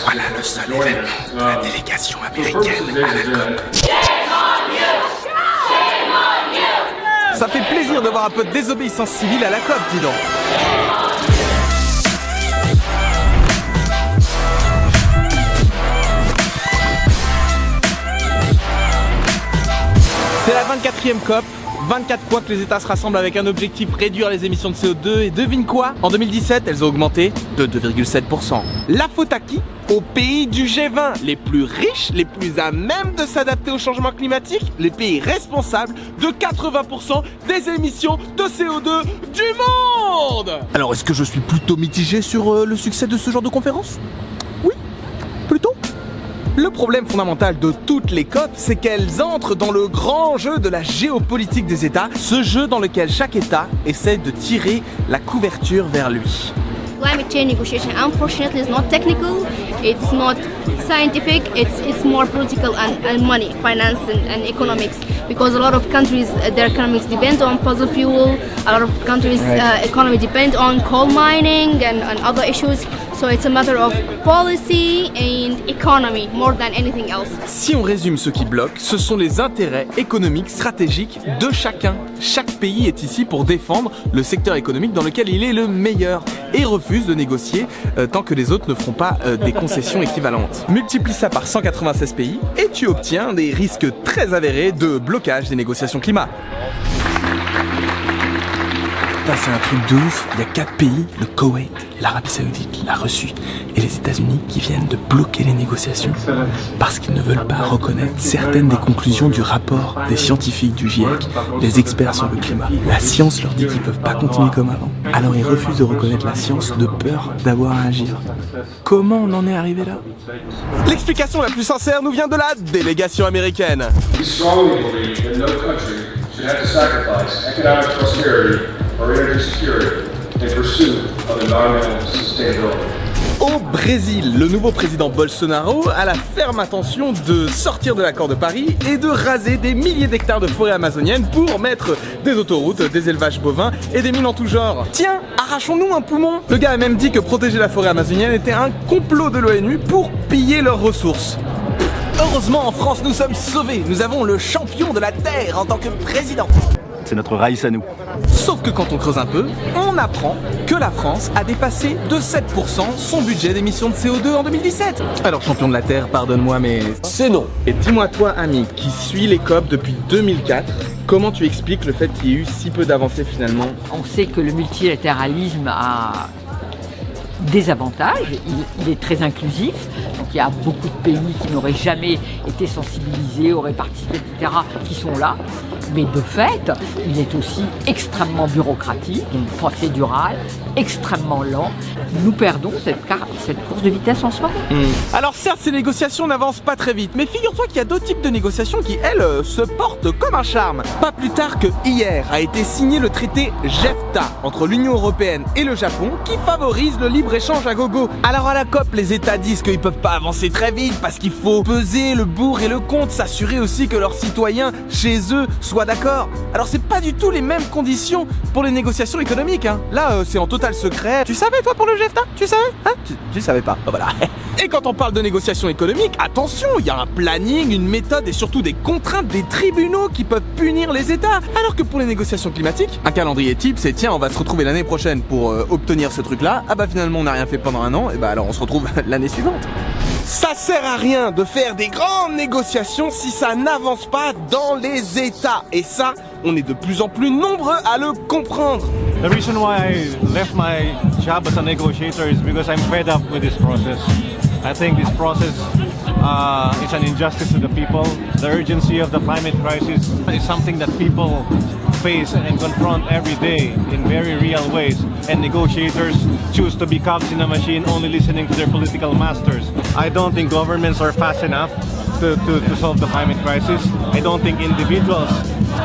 Voilà le seul événement de la délégation américaine à la COP. Ça fait plaisir de voir un peu de désobéissance civile à la COP, dis donc. C'est la 24e COP, 24 fois que les États se rassemblent avec un objectif réduire les émissions de CO2 et devine quoi? En 2017, elles ont augmenté de 2,7%. La faute à qui? Aux pays du G20, les plus riches, les plus à même de s'adapter au changement climatique, les pays responsables de 80% des émissions de CO2 du monde. Alors est-ce que je suis plutôt mitigé sur le succès de ce genre de conférence? Oui, plutôt. Le problème fondamental de toutes les COP, c'est qu'elles entrent dans le grand jeu de la géopolitique des États, ce jeu dans lequel chaque État essaie de tirer la couverture vers lui. Climate change negotiation, unfortunately, is not technical, it's not scientific, it's more political and money, finance and economics. Because a lot of countries, their economics depend on fossil fuel, a lot of countries' economy depend on coal mining and other issues. So it's a matter of policy and economy more than anything else. Si on résume ce qui bloque, ce sont les intérêts économiques stratégiques de chacun. Chaque pays est ici pour défendre le secteur économique dans lequel il est le meilleur et refuse de négocier tant que les autres ne feront pas des concessions équivalentes. Multiplie ça par 196 pays et tu obtiens des risques très avérés de blocage des négociations climat. Ça, c'est un truc de ouf, il y a 4 pays, le Koweït, l'Arabie Saoudite, la Russie et les États-Unis qui viennent de bloquer les négociations parce qu'ils ne veulent pas reconnaître certaines des conclusions du rapport des scientifiques du GIEC, les experts sur le climat. La science leur dit qu'ils ne peuvent pas continuer comme avant, alors ils refusent de reconnaître la science de peur d'avoir à agir. Comment on en est arrivé là? L'explication la plus sincère nous vient de la délégation américaine. Au Brésil, le nouveau président Bolsonaro a la ferme intention de sortir de l'accord de Paris et de raser des milliers d'hectares de forêts amazoniennes pour mettre des autoroutes, des élevages bovins et des mines en tout genre. Tiens, arrachons-nous un poumon. Le gars a même dit que protéger la forêt amazonienne était un complot de l'ONU pour piller leurs ressources. Heureusement, en France, nous sommes sauvés. Nous avons le champion de la Terre en tant que président. C'est notre raïs à nous. Sauf que quand on creuse un peu, on apprend que la France a dépassé de 7% son budget d'émissions de CO2 en 2017. Alors champion de la Terre, pardonne-moi mais... c'est non. Et dis-moi toi, ami, qui suit les COP depuis 2004, comment tu expliques le fait qu'il y ait eu si peu d'avancées finalement? On sait que le multilatéralisme a des avantages, il est très inclusif, donc il y a beaucoup de pays qui n'auraient jamais été sensibilisés, auraient participé, etc., qui sont là. Mais de fait, il est aussi extrêmement bureaucratique, procédural, extrêmement lent. Nous perdons cette course de vitesse en ce moment. Alors certes, ces négociations n'avancent pas très vite, mais figure-toi qu'il y a d'autres types de négociations qui, elles, se portent comme un charme. Pas plus tard que hier a été signé le traité JEFTA entre l'Union Européenne et le Japon qui favorise le libre-échange à gogo. Alors à la COP, les États disent qu'ils peuvent pas avancer très vite parce qu'il faut peser le pour et le contre, s'assurer aussi que leurs citoyens, chez eux, soient d'accord. Alors c'est pas du tout les mêmes conditions pour les négociations économiques, hein. Là, c'est en total secret. Tu savais toi pour le JEFTA? Tu savais? Hein? Tu savais pas. Oh, voilà. Et quand on parle de négociations économiques, attention, il y a un planning, une méthode et surtout des contraintes des tribunaux qui peuvent punir les États. Alors que pour les négociations climatiques, un calendrier type, c'est tiens, on va se retrouver l'année prochaine pour obtenir ce truc-là. Ah bah finalement on n'a rien fait pendant un an, et bah alors on se retrouve l'année suivante. Ça sert à rien de faire des grandes négociations si ça n'avance pas dans les États. Et ça, on est de plus en plus nombreux à le comprendre. The reason why I left my job as a negotiator is because I'm fed up with this process. I think this process is an injustice to the people. The urgency of the climate crisis is something that people face and confront every day in very real ways, and negotiators choose to be cogs in a machine only listening to their political masters. I don't think governments are fast enough to solve the climate crisis. I don't think individuals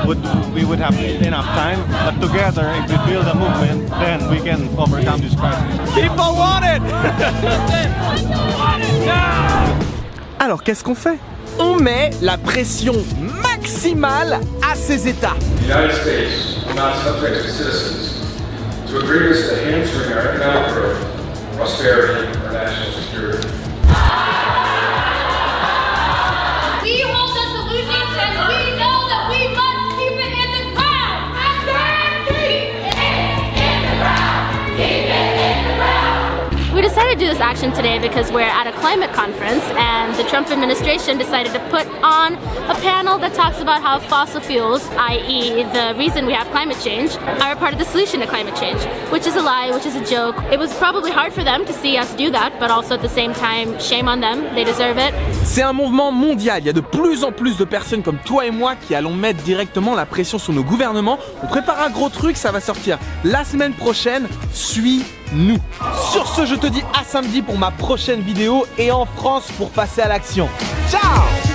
would have enough time, but together if we build a movement, then we can overcome this crisis. People want it! Alors qu'est-ce qu'on fait? On met la pression maximale à ces États. The United States will not subject its citizens to agreements that hamstring our economic growth, prosperity, or national security. to this action today because we're at a climate conference and the Trump administration decided to put on a panel that talks about how fossil fuels, i.e. the reason we have climate change, are a part of the solution to climate change, which is a lie, which is a joke. It was probably hard for them to see us do that, but also at the same time, shame on them, they deserve it. C'est un mouvement mondial, il y a de plus en plus de personnes comme toi et moi qui allons mettre directement la pression sur nos gouvernements. On prépare un gros truc, ça va sortir la semaine prochaine, suis-nous. Sur ce, je te dis à samedi pour ma prochaine vidéo et en France pour passer à l'action. Ciao!